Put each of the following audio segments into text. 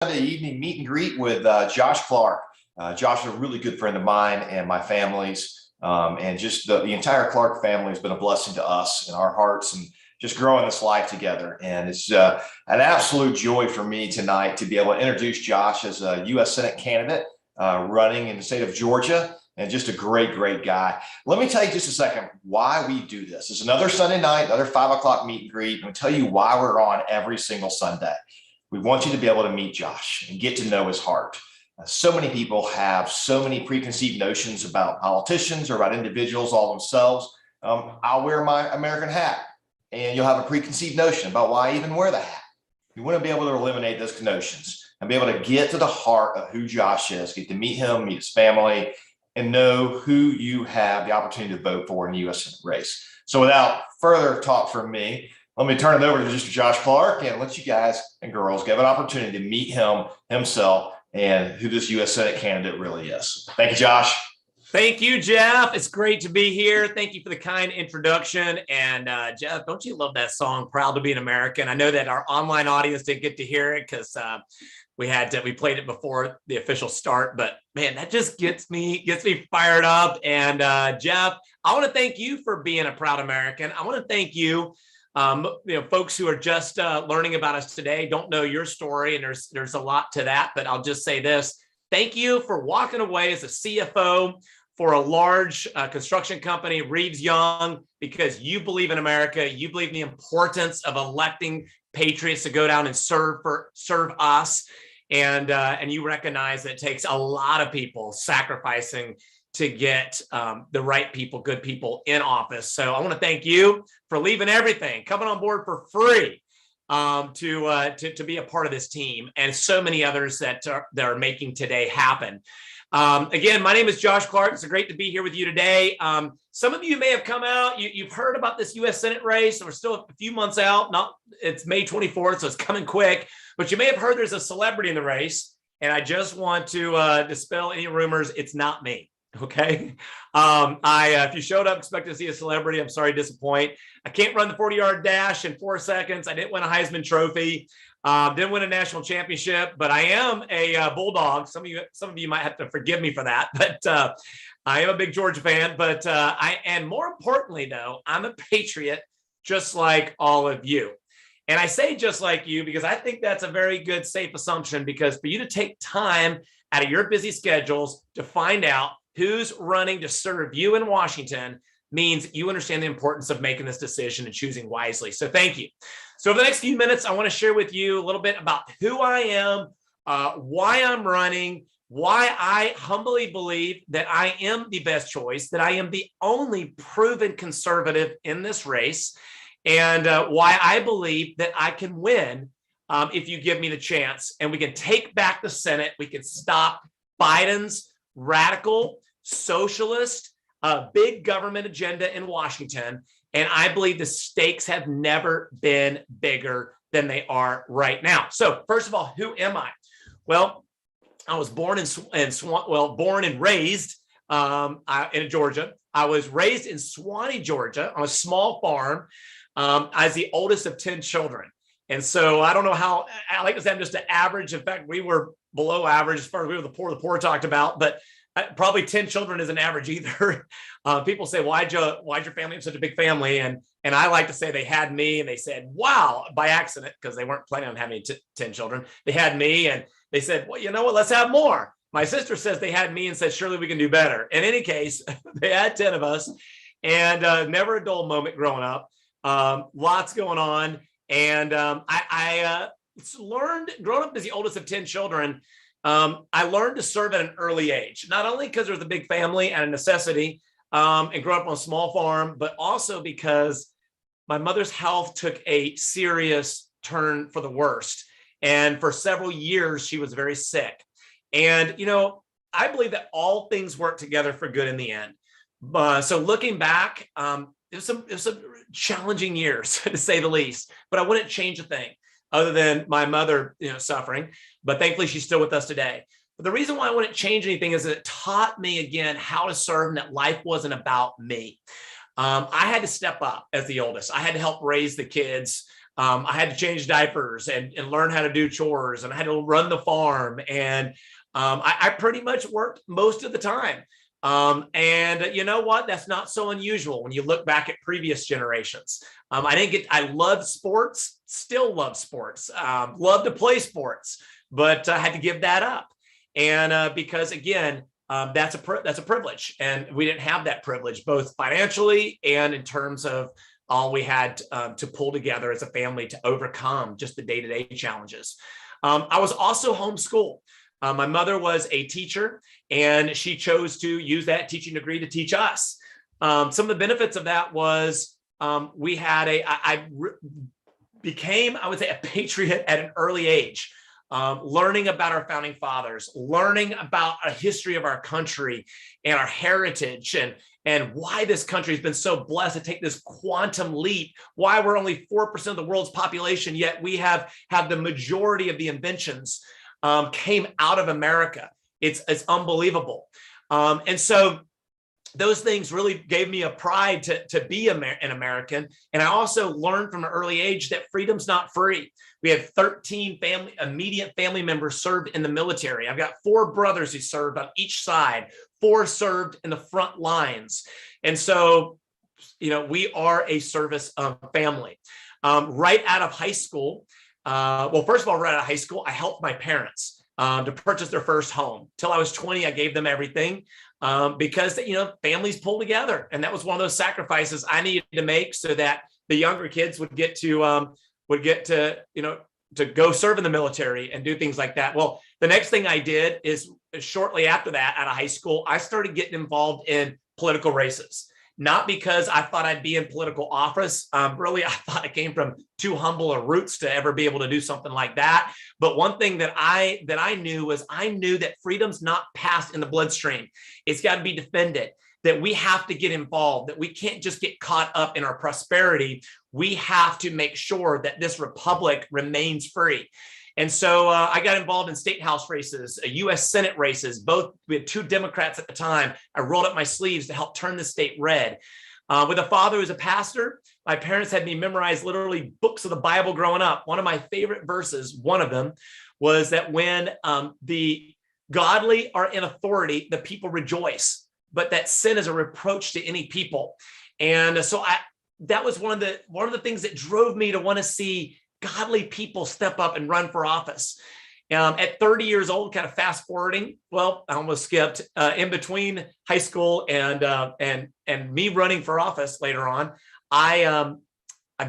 Sunday evening meet and greet with Josh Clark. Josh is a really good friend of mine and my family's, and just the entire Clark family has been a blessing to us in our hearts and just growing this life together. And it's an absolute joy for me tonight to be able to introduce Josh as a U.S. Senate candidate running in the state of Georgia, and just a great, great guy. Let me tell you just a second why we do this. It's another Sunday night, another 5 o'clock meet and greet. I'll tell you why we're on every single Sunday. We want you to be able to meet Josh and get to know his heart. So many people have so many preconceived notions about politicians or about individuals all themselves. I'll wear my American hat and you'll have a preconceived notion about why I even wear the hat. You want to be able to eliminate those notions and be able to get to the heart of who Josh is, get to meet him, meet his family, and know who you have the opportunity to vote for in the U.S. Senate race. So without further talk from me, let me turn it over to Mr. Josh Clark and let you guys and girls give an opportunity to meet him himself and who this U.S. Senate candidate really is. Thank you, Josh. Thank you, Jeff. It's great to be here. Thank you for the kind introduction. And Jeff, don't you love that song, Proud to be an American? I know that our online audience didn't get to hear it because we played it before the official start, but man, that just gets me fired up. And Jeff, I want to thank you for being a proud American. I want to thank you. Folks who are just learning about us today don't know your story, and there's a lot to that, but I'll just say this. Thank you for walking away as a CFO for a large construction company, Reeves Young, because you believe in America. You believe in the importance of electing patriots to go down and serve us. And you recognize that it takes a lot of people sacrificing to get the right people, good people in office. So I want to thank you for leaving everything, coming on board for free to be a part of this team, and so many others that are making today happen. Again, my name is Josh Clark. It's great to be here with you today. Some of you may have come out. You've heard about this U.S. Senate race. We're still a few months out. It's May 24th, so it's coming quick. But you may have heard there's a celebrity in the race, and I just want to dispel any rumors. It's not me. Okay. If you showed up expecting to see a celebrity, I'm sorry to disappoint. I can't run the 40-yard dash in 4 seconds. I didn't win a Heisman Trophy. Didn't win a national championship, but I am a Bulldog. Some of you might have to forgive me for that, but I am a big Georgia fan. But and more importantly, though, I'm a Patriot, just like all of you. And I say just like you because I think that's a very good, safe assumption, because for you to take time out of your busy schedules to find out who's running to serve you in Washington means you understand the importance of making this decision and choosing wisely. So thank you. So over the next few minutes, I want to share with you a little bit about who I am, why I'm running, why I humbly believe that I am the best choice, that I am the only proven conservative in this race, and why I believe that I can win if you give me the chance, and we can take back the Senate. We can stop Biden's radical, socialist, big government agenda in Washington. And I believe the stakes have never been bigger than they are right now. So first of all, who am I? Well, I was born and raised in Georgia. I was raised in Swanee, Georgia, on a small farm as the oldest of 10 children. And so I don't know how, I like to say I'm just an average. In fact, we were below average as far as we were the poor talked about, but probably 10 children isn't average either. People say, why'd your family have such a big family? And I like to say they had me, and they said, wow, by accident, because they weren't planning on having 10 children. They had me, and they said, well, you know what, let's have more. My sister says they had me and said, surely we can do better. In any case, they had 10 of us, and never a dull moment growing up. Lots going on. And I learned, growing up as the oldest of 10 children, I learned to serve at an early age, not only because there was a big family and a necessity, and grew up on a small farm, but also because my mother's health took a serious turn for the worst. And for several years, she was very sick. And, I believe that all things work together for good in the end. So looking back, it was some challenging years, to say the least, but I wouldn't change a thing other than my mother, suffering. But thankfully, she's still with us today. But the reason why I wouldn't change anything is that it taught me again how to serve, and that life wasn't about me. I had to step up as the oldest. I had to help raise the kids. I had to change diapers and learn how to do chores, and I had to run the farm. And I pretty much worked most of the time. And you know what? That's not so unusual when you look back at previous generations. I loved sports, still love sports, love to play sports, but I had to give that up. And because again, that's a privilege, and we didn't have that privilege both financially and in terms of all we had to pull together as a family to overcome just the day-to-day challenges. I was also homeschooled. My mother was a teacher, and she chose to use that teaching degree to teach us. Some of the benefits of that was I became, I would say, a patriot at an early age. Learning about our founding fathers, learning about a history of our country and our heritage, and why this country has been so blessed to take this quantum leap, why we're only 4% of the world's population, yet we have the majority of the inventions came out of America. It's unbelievable. And so those things really gave me a pride to be an American. And I also learned from an early age that freedom's not free. We had 13 immediate family members served in the military. I've got 4 brothers who served on each side, 4 served in the front lines. And so, we are a service family. Right out of high school, first of all, right out of high school, I helped my parents to purchase their first home. Till I was 20, I gave them everything. Because families pull together, and that was one of those sacrifices I needed to make so that the younger kids would get to go serve in the military and do things like that. Well, the next thing I did is shortly after that, out of high school, I started getting involved in political races. Not because I thought I'd be in political office. Really, I thought I came from too humble a roots to ever be able to do something like that. But one thing that I knew was I knew that freedom's not passed in the bloodstream. It's got to be defended, that we have to get involved, that we can't just get caught up in our prosperity. We have to make sure that this republic remains free. And so I got involved in state house races, U.S. Senate races. We had 2 Democrats at the time. I rolled up my sleeves to help turn the state red. With a father who's a pastor, my parents had me memorize literally books of the Bible growing up. One of my favorite verses, one of them, was that when the godly are in authority, the people rejoice, but that sin is a reproach to any people. And so that was one of the things that drove me to want to see godly people step up and run for office. At 30 years old, kind of fast forwarding, I almost skipped in between high school and me running for office later on. I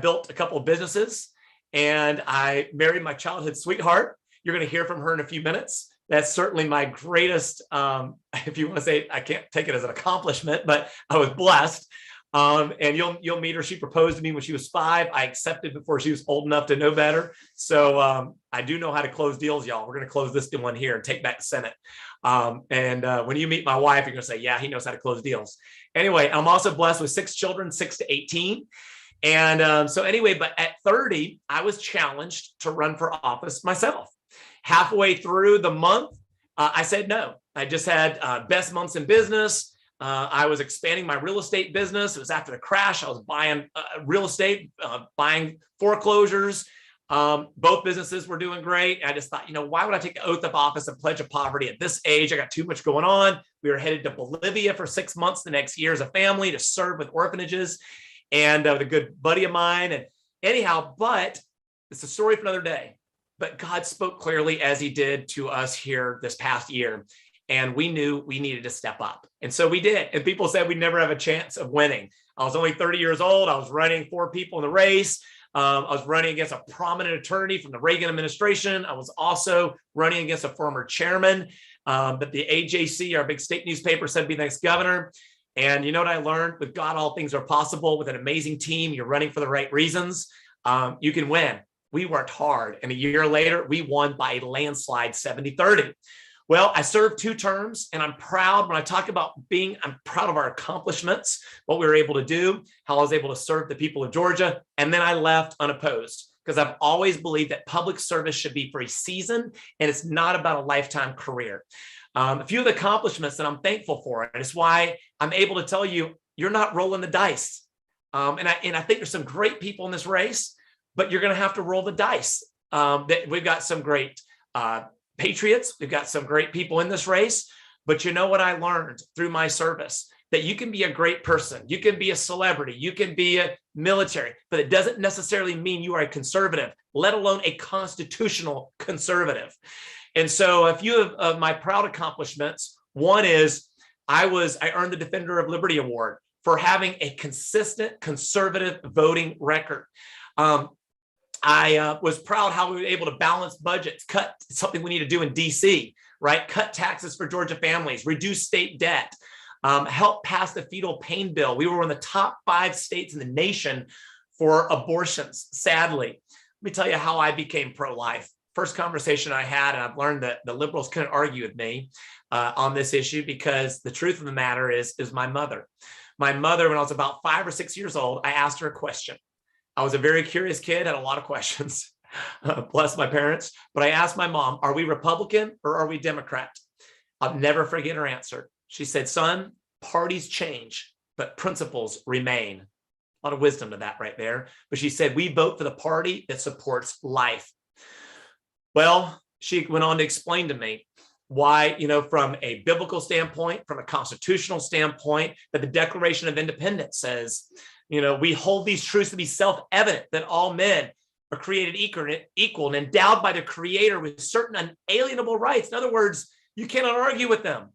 built a couple of businesses, and I married my childhood sweetheart. You're going to hear from her in a few minutes. That's certainly my greatest, if you want to say, I can't take it as an accomplishment, but I was blessed. And you'll meet her. She proposed to me when she was 5. I accepted before she was old enough to know better. So I do know how to close deals, y'all. We're going to close this one here and take back the Senate. When you meet my wife, you're going to say, yeah, he knows how to close deals. Anyway, I'm also blessed with 6 children, 6 to 18. And but at 30, I was challenged to run for office myself. Halfway through the month, I said no. I just had best months in business. I was expanding my real estate business. It was after the crash. I was buying real estate, buying foreclosures. Both businesses were doing great. I just thought, why would I take the oath of office and pledge of poverty at this age? I got too much going on. We were headed to Bolivia for 6 months the next year as a family to serve with orphanages and with a good buddy of mine. And anyhow, but it's a story for another day. But God spoke clearly as he did to us here this past year. And we knew we needed to step up. And so we did. And people said we'd never have a chance of winning. I was only 30 years old. I was running 4 people in the race. I was running against a prominent attorney from the Reagan administration. I was also running against a former chairman that the AJC, our big state newspaper, said be the next governor. And you know what I learned? With God, all things are possible. With an amazing team, you're running for the right reasons. You can win. We worked hard. And a year later, we won by a landslide 70-30. Well, I served 2 terms, and I'm proud when I talk about I'm proud of our accomplishments, what we were able to do, how I was able to serve the people of Georgia. And then I left unopposed because I've always believed that public service should be for a season, and it's not about a lifetime career. A few of the accomplishments that I'm thankful for, and it's why I'm able to tell you, you're not rolling the dice. And I think there's some great people in this race, but you're going to have to roll the dice. We've got some great patriots. We've got some great people in this race. But you know what I learned through my service? That you can be a great person. You can be a celebrity. You can be a military, but it doesn't necessarily mean you are a conservative, let alone a constitutional conservative. And so a few of my proud accomplishments, one is I earned the Defender of Liberty Award for having a consistent conservative voting record. I was proud how we were able to balance budgets, cut something we need to do in DC, right? Cut taxes for Georgia families, reduce state debt, help pass the fetal pain bill. We were one of the top 5 states in the nation for abortions, sadly. Let me tell you how I became pro-life. First conversation I had, and I've learned that the liberals couldn't argue with me on this issue, because the truth of the matter is my mother. My mother, when I was about 5 or 6 years old, I asked her a question. I was a very curious kid, had a lot of questions, bless my parents. But I asked my mom, are we Republican or are we Democrat? I'll never forget her answer. She said, son, parties change, but principles remain. A lot of wisdom to that right there. But she said, we vote for the party that supports life. Well, she went on to explain to me why, from a biblical standpoint, from a constitutional standpoint, that the Declaration of Independence says, we hold these truths to be self-evident, that all men are created equal and endowed by the Creator with certain unalienable rights. In other words, you cannot argue with them.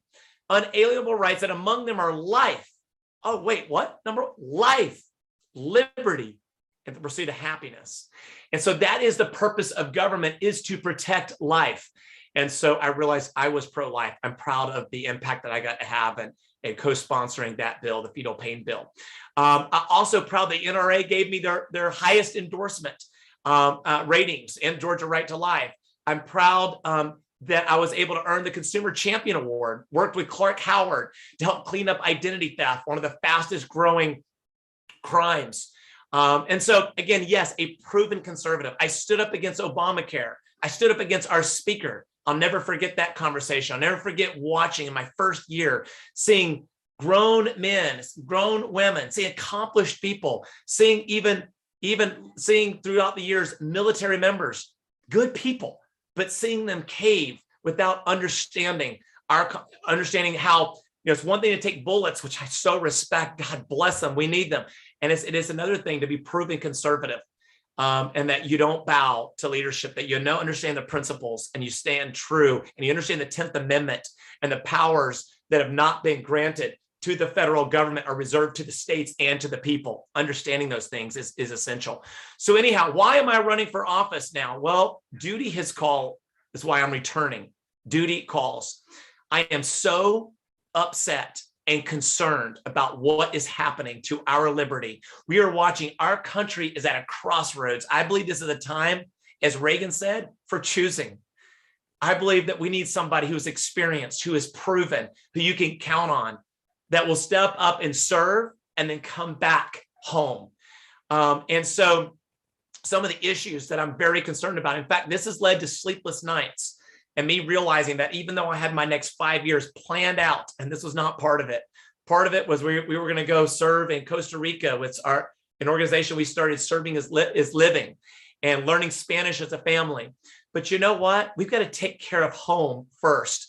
Unalienable rights, that among them are life. Oh, wait, what? Life, liberty, and the pursuit of happiness. And so that is the purpose of government, is to protect life. And so I realized I was pro-life. I'm proud of the impact that I got to have and co-sponsoring that bill, the fetal pain bill. I'm also proud the NRA gave me their highest endorsement ratings in Georgia Right to Life. I'm proud that I was able to earn the Consumer Champion Award, worked with Clark Howard to help clean up identity theft, one of the fastest growing crimes. And so again, yes, a proven conservative. I stood up against Obamacare. I stood up against our speaker. I'll never forget that conversation. I'll never forget watching in my first year, seeing grown men, grown women, seeing accomplished people, seeing even seeing throughout the years, military members, good people, but seeing them cave without understanding how, it's one thing to take bullets, which I so respect, God bless them, we need them. And it is another thing to be proven conservative. And that you don't bow to leadership, that you understand the principles and you stand true, and you understand the 10th Amendment and the powers that have not been granted to the federal government are reserved to the states and to the people. Understanding those things is essential. So anyhow, why am I running for office now? Well, duty has called is why I'm returning. Duty calls. I am so upset and concerned about what is happening to our liberty. We are watching, our country is at a crossroads. I believe this is a time, as Reagan said, for choosing. I believe that we need somebody who's experienced, who is proven, who you can count on, that will step up and serve and then come back home. And so some of the issues that I'm very concerned about, in fact, this has led to sleepless nights and me realizing that even though I had my next 5 years planned out, and this was not part of it. Part of it was we were going to go serve in Costa Rica with an organization we started, Serving is Living, and learning Spanish as a family. But you know what? We've got to take care of home first.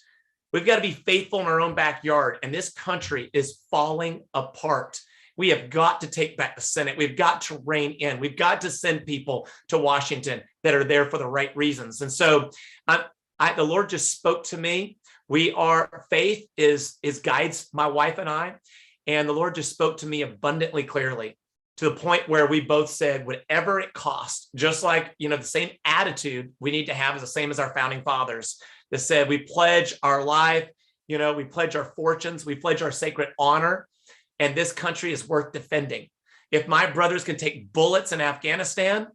We've got to be faithful in our own backyard, and this country is falling apart. We have got to take back the Senate. We've got to rein in. We've got to send people to Washington that are there for the right reasons. And so the Lord just spoke to me. Faith is guides my wife and I, and the Lord just spoke to me abundantly clearly, to the point where we both said, whatever it costs, just like, the same attitude we need to have is the same as our founding fathers that said, we pledge our life, we pledge our fortunes, we pledge our sacred honor, and this country is worth defending. If my brothers can take bullets in Afghanistan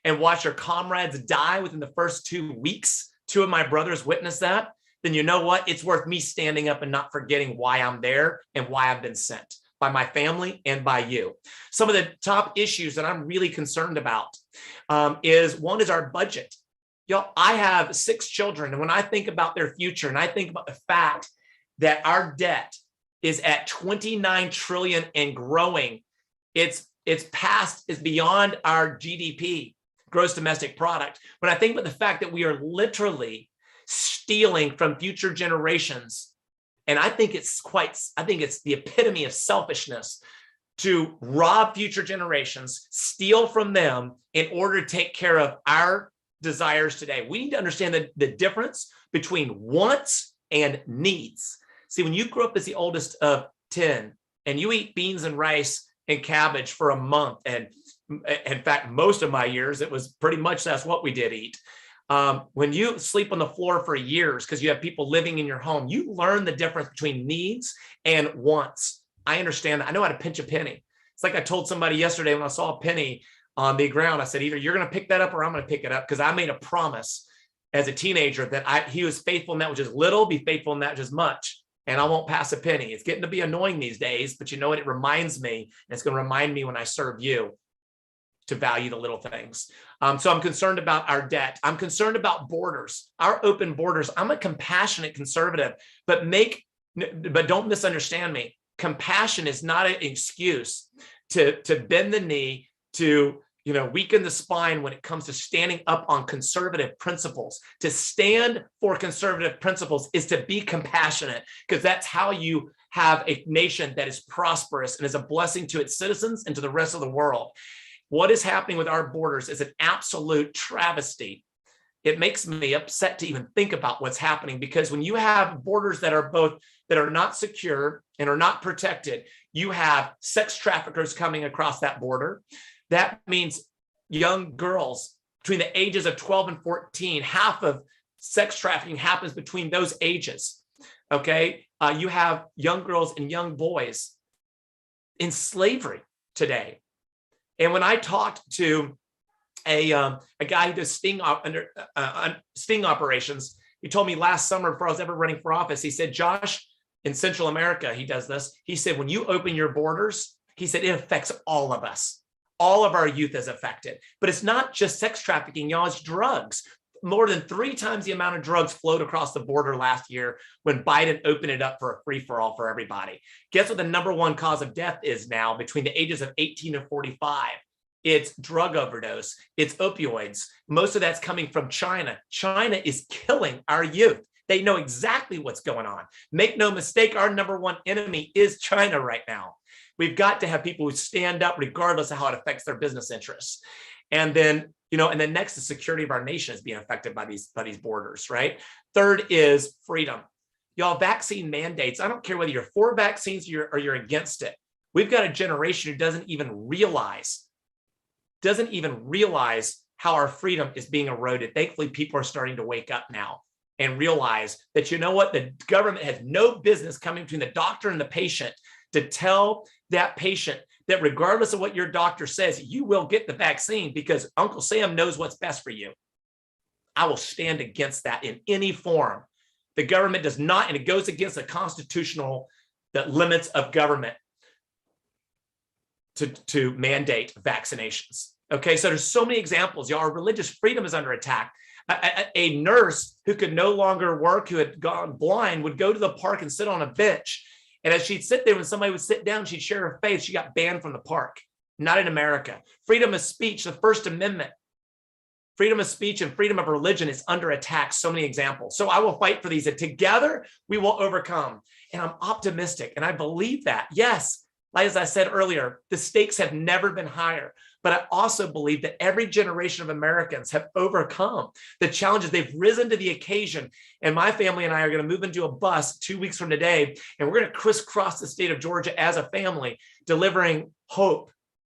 and watch their comrades die within the first 2 weeks, 2 of my brothers witnessed that, then you know what? It's worth me standing up and not forgetting why I'm there and why I've been sent by my family and by you. Some of the top issues that I'm really concerned about is our budget. I have 6 children, and when I think about their future and I think about the fact that our debt is at 29 trillion and growing, it's beyond our GDP. gross domestic product. When I think about the fact that we are literally stealing from future generations, and I think it's the epitome of selfishness to rob future generations, steal from them in order to take care of our desires today. We need to understand the difference between wants and needs. See, when you grew up as the oldest of 10 and you eat beans and rice and cabbage for a month, and in fact, most of my years, it was pretty much that's what we did eat. When you sleep on the floor for years because you have people living in your home, you learn the difference between needs and wants. I understand that. I know how to pinch a penny. It's like I told somebody yesterday when I saw a penny on the ground, I said, either you're going to pick that up or I'm going to pick it up, because I made a promise as a teenager that he was faithful in that which is little, be faithful in that which is much, and I won't pass a penny. It's getting to be annoying these days, but you know what? It reminds me, and it's going to remind me when I serve you to value the little things. So I'm concerned about our debt. I'm concerned about borders, our open borders. I'm a compassionate conservative, but don't misunderstand me. Compassion is not an excuse to bend the knee, to weaken the spine when it comes to standing up on conservative principles. To stand for conservative principles is to be compassionate, because that's how you have a nation that is prosperous and is a blessing to its citizens and to the rest of the world. What is happening with our borders is an absolute travesty. It makes me upset to even think about what's happening, because when you have borders that are not secure and are not protected, you have sex traffickers coming across that border. That means young girls between the ages of 12 and 14, half of sex trafficking happens between those ages. Okay. You have young girls and young boys in slavery today. And when I talked to a guy who does sting operations, he told me last summer, before I was ever running for office, he said, Josh, in Central America, he does this. He said, when you open your borders, he said, it affects all of us. All of our youth is affected. But it's not just sex trafficking, y'all, it's drugs. More than 3 times the amount of drugs flowed across the border last year when Biden opened it up for a free-for-all for everybody. Guess what the #1 cause of death is now between the ages of 18 and 45? It's drug overdose. It's opioids. Most of that's coming from China. China is killing our youth. They know exactly what's going on. Make no mistake, our #1 enemy is China right now. We've got to have people who stand up regardless of how it affects their business interests. And then, next, the security of our nation is being affected by these borders, right? Third is freedom. Y'all, vaccine mandates. I don't care whether you're for vaccines or you're against it. We've got a generation who doesn't even realize how our freedom is being eroded. Thankfully, people are starting to wake up now and realize that, you know what, the government has no business coming between the doctor and the patient to tell that patient that regardless of what your doctor says, you will get the vaccine because Uncle Sam knows what's best for you. I will stand against that in any form. The government does not, and it goes against the limits of government to mandate vaccinations. Okay, so there's so many examples. Y'all, our religious freedom is under attack. A nurse who could no longer work, who had gone blind, would go to the park and sit on a bench. And as she'd sit there, when somebody would sit down, she'd share her faith. She got banned from the park. Not in America. Freedom of speech, the First Amendment. Freedom of speech and freedom of religion is under attack. So many examples. So I will fight for these, and together we will overcome. And I'm optimistic, and I believe that. Yes, like as I said earlier, the stakes have never been higher. But I also believe that every generation of Americans have overcome the challenges. They've risen to the occasion. And my family and I are going to move into a bus 2 weeks from today, and we're going to crisscross the state of Georgia as a family, delivering hope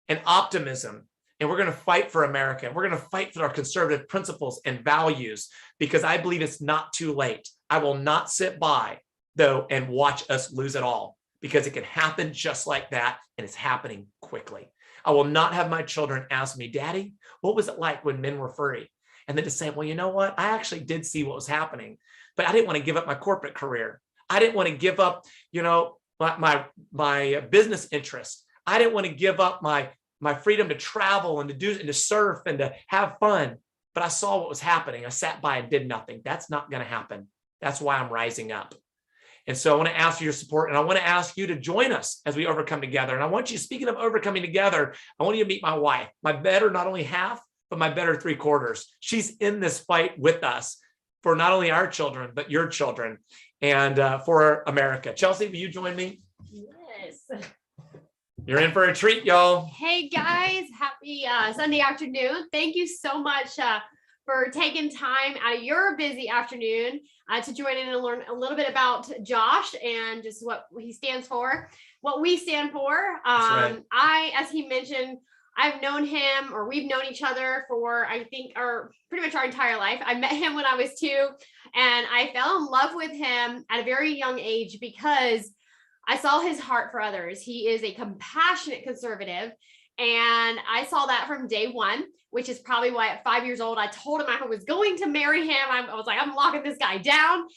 and optimism. And we're going to fight for America. We're going to fight for our conservative principles and values, because I believe it's not too late. I will not sit by, though, and watch us lose it all, because it can happen just like that, and it's happening quickly. I will not have my children ask me, Daddy, what was it like when men were free? And then to say, well, you know what? I actually did see what was happening, but I didn't want to give up my corporate career. I didn't want to give up, my business interests. I didn't want to give up my freedom to travel and to surf and to have fun. But I saw what was happening. I sat by and did nothing. That's not going to happen. That's why I'm rising up. And so I want to ask for your support, and I want to ask you to join us as we overcome together. And I want you, speaking of overcoming together, I want you to meet my wife, my better not only half, but my better three quarters. She's in this fight with us for not only our children, but your children, and for America. Chelsea, will you join me? Yes. You're in for a treat, y'all. Hey guys, happy Sunday afternoon. Thank you so much for taking time out of your busy afternoon to join in and learn a little bit about Josh and just what he stands for, what we stand for. Right. As he mentioned, I've known him, or we've known each other for, I think, pretty much our entire life. I met him when I was 2, and I fell in love with him at a very young age because I saw his heart for others. He is a compassionate conservative, and I saw that from day one, which is probably why at 5 years old, I told him I was going to marry him. I was like, I'm locking this guy down.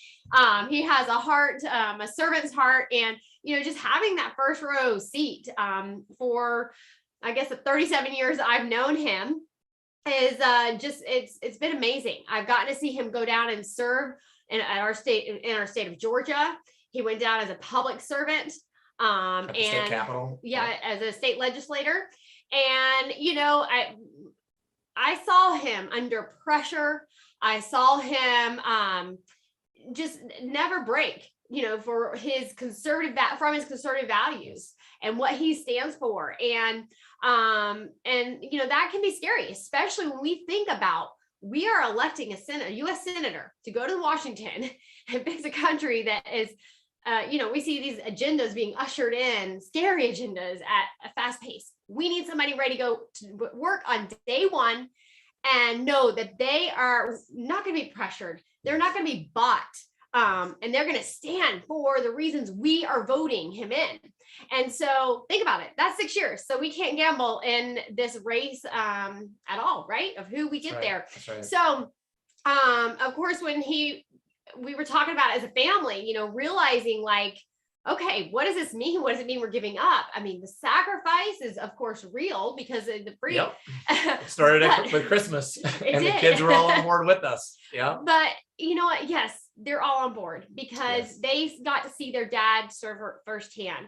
He has a heart, a servant's heart, and, just having that first row seat for, I guess, the 37 years I've known him is it's been amazing. I've gotten to see him go down and serve in our state of Georgia. He went down as a public servant, At the state capitol. Yeah, as a state legislator. And, I saw him under pressure. I saw him just never break, for his conservative values and what he stands for. And that can be scary, especially when we think about we are electing a U.S. senator to go to Washington and fix a country that is, we see these agendas being ushered in, scary agendas at a fast pace. We need somebody ready to go to work on day one and know that they are not going to be pressured. They're not going to be bought. And they're going to stand for the reasons we are voting him in. And so think about it. That's 6 years. So we can't gamble in this race at all, right? Of who we get there. That's right. So, of course, when we were talking about it as a family, realizing like, okay, what does this mean? What does it mean we're giving up? I mean, the sacrifice is, of course, real because of the free. Yep. It started with Christmas, and the did. kids were all on board with us. Yeah. But you know what? Yes, they're all on board because Yes. they got to see their dad serve firsthand.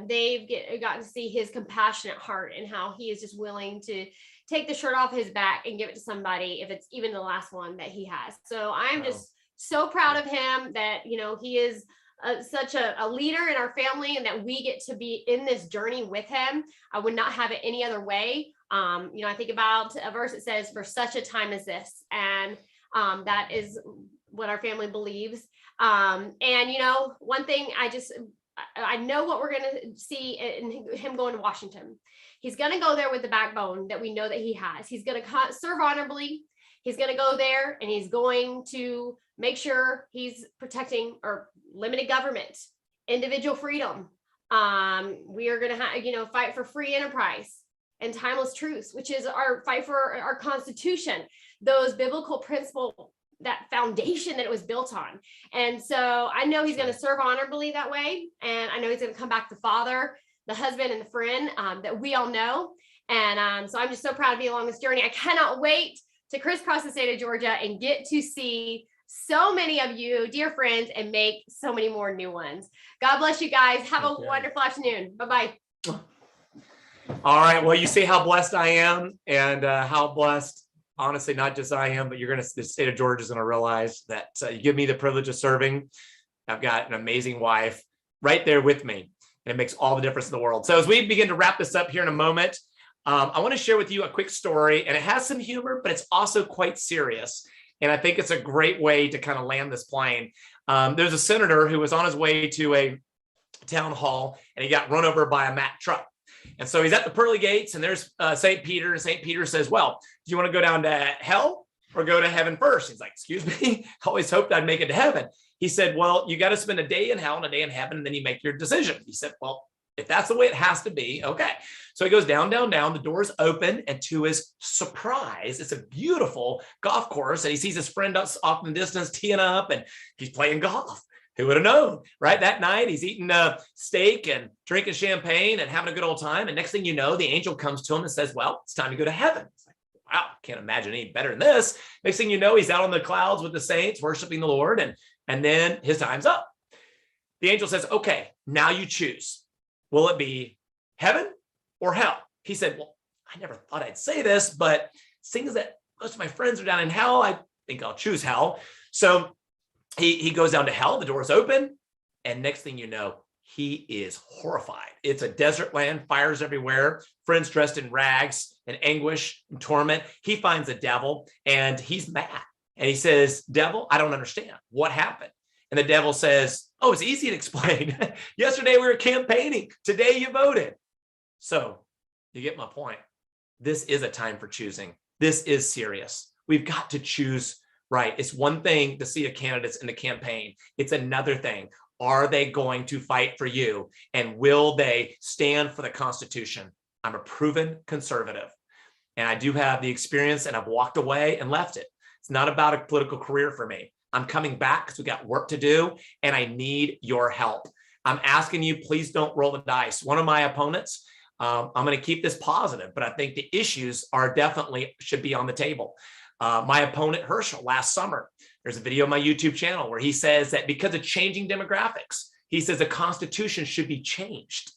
They've gotten to see his compassionate heart and how he is just willing to take the shirt off his back and give it to somebody if it's even the last one that he has. So I'm just so proud of him that, he is such a leader in our family and that we get to be in this journey with him. I would not have it any other way. I think about a verse that says, for such a time as this. And that is what our family believes. And, one thing I know what we're going to see in him going to Washington. He's going to go there with the backbone that we know that he has. He's going to serve honorably. He's going to go there and he's going to make sure he's protecting or limited government, individual freedom. We are going to fight for free enterprise and timeless truths, which is our fight for our Constitution, those biblical principles, that foundation that it was built on. And so I know he's going to serve honorably that way. And I know he's going to come back the father, the husband, and the friend that we all know. And so I'm just so proud to be along this journey. I cannot wait to crisscross the state of Georgia and get to see so many of you, dear friends, and make so many more new ones. God bless you guys. Have a wonderful afternoon. Bye-bye. All right. Well, you see how blessed I am, and how blessed, honestly, not just I am, but the state of Georgia is going to realize that you give me the privilege of serving. I've got an amazing wife right there with me, and it makes all the difference in the world. So as we begin to wrap this up here in a moment, I want to share with you a quick story, and it has some humor, but it's also quite serious. And I think it's a great way to kind of land this plane. There's a senator who was on his way to a town hall, and he got run over by a Mack truck. And so he's at the pearly gates, and there's St. Peter, and St. Peter says, well, do you want to go down to hell or go to heaven first? He's like, excuse me, I always hoped I'd make it to heaven. He said, well, you got to spend a day in hell and a day in heaven, and then you make your decision. He said, well, if that's the way it has to be, okay. So he goes down, down, down, the doors open, and to his surprise, it's a beautiful golf course, and he sees his friend off in the distance teeing up, and he's playing golf. Who would have known, right? That night, he's eating steak and drinking champagne and having a good old time, and next thing you know, the angel comes to him and says, well, it's time to go to heaven. It's like, wow, can't imagine any better than this. Next thing you know, he's out on the clouds with the saints, worshiping the Lord, and then his time's up. The angel says, okay, now you choose. Will it be heaven or hell? He said, well, I never thought I'd say this, but Seeing as that most of my friends are down in hell, I think I'll choose hell. So he goes down to hell. The door's open. And next thing you know, he is horrified. It's a desert land, fires everywhere, friends dressed in rags and anguish and torment. He finds the devil and he's mad. And he says, devil, I don't understand. What happened? And the devil says, oh, it's easy to explain. Yesterday we were campaigning. Today you voted. So you get my point. This is a time for choosing. This is serious. We've got to choose right. It's one thing to see a candidate in the campaign. It's another thing. Are they going to fight for you? And will they stand for the Constitution? I'm a proven conservative. And I do have the experience, and I've walked away and left it. It's not about a political career for me. I'm coming back because we got work to do, and I need your help. I'm asking you, please don't roll the dice. One of my opponents, I'm going to keep this positive, but I think the issues are definitely should be on the table. My opponent, Herschel, last summer, there's a video on my YouTube channel where he says that because of changing demographics, he says the Constitution should be changed.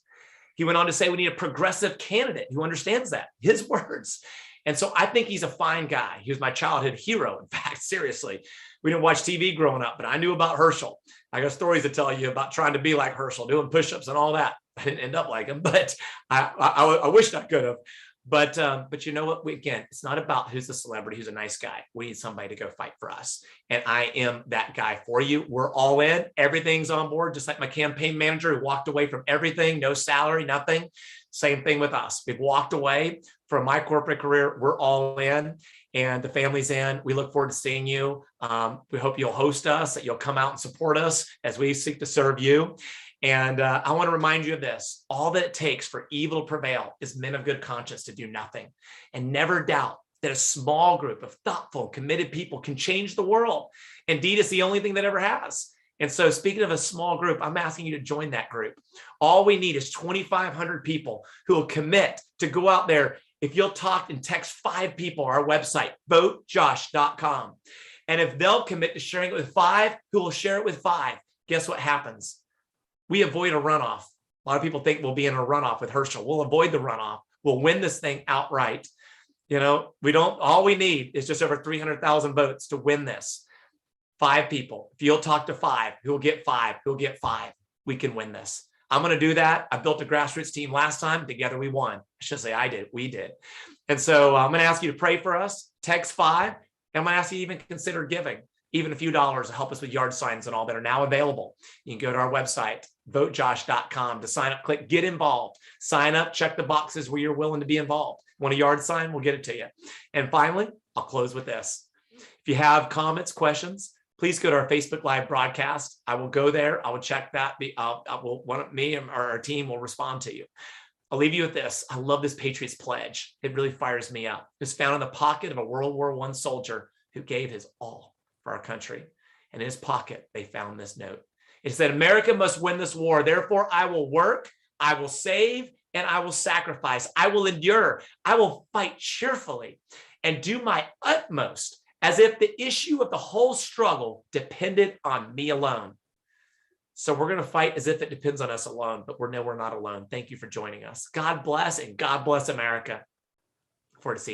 He went on to say we need a progressive candidate who understands that, his words. And so I think he's a fine guy. He was my childhood hero, in fact, seriously. We didn't watch TV growing up, but I knew about Herschel. I got stories to tell you about trying to be like Herschel, doing push-ups and all that. I didn't end up like him, but I wished I could have. But you know what? Again, it's not about who's the celebrity, who's a nice guy. We need somebody to go fight for us. And I am that guy for you. We're all in. Everything's on board, just like my campaign manager who walked away from everything, no salary, nothing. Same thing with us. We've walked away from my corporate career. We're all in, and the family's in. We look forward to seeing you. We hope you'll host us, that you'll come out and support us as we seek to serve you. And I want to remind you of this. All that it takes for evil to prevail is men of good conscience to do nothing. And never doubt that a small group of thoughtful, committed people can change the world. Indeed, it's the only thing that ever has. And so speaking of a small group, I'm asking you to join that group. All we need is 2,500 people who will commit to go out there. If you'll talk and text 5 people, our website, votejosh.com. And if they'll commit to sharing it with 5, who will share it with 5, guess what happens? We avoid a runoff. A lot of people think we'll be in a runoff with Herschel. We'll avoid the runoff. We'll win this thing outright. You know, all we need is just over 300,000 votes to win this. 5 people. If you'll talk to 5, who'll get 5, who'll get 5, we can win this. I'm going to do that. I built a grassroots team last time. Together we won. I should say I did. We did. And so I'm going to ask you to pray for us. Text 5. And I'm going to ask you to even consider giving even a few dollars to help us with yard signs and all that are now available. You can go to our website, votejosh.com, to sign up. Click get involved. Sign up. Check the boxes where you're willing to be involved. Want a yard sign? We'll get it to you. And finally, I'll close with this. If you have comments, questions, please go to our Facebook Live broadcast. I will go there. I will check that. Me and our team will respond to you. I'll leave you with this. I love this Patriots pledge. It really fires me up. It's found in the pocket of a World War I soldier who gave his all for our country. And in his pocket, they found this note. It said, America must win this war. Therefore, I will work, I will save, and I will sacrifice. I will endure. I will fight cheerfully and do my utmost as if the issue of the whole struggle depended on me alone. So we're going to fight as if it depends on us alone, but we're not alone. Thank you for joining us. God bless, and God bless America. Look forward to seeing you.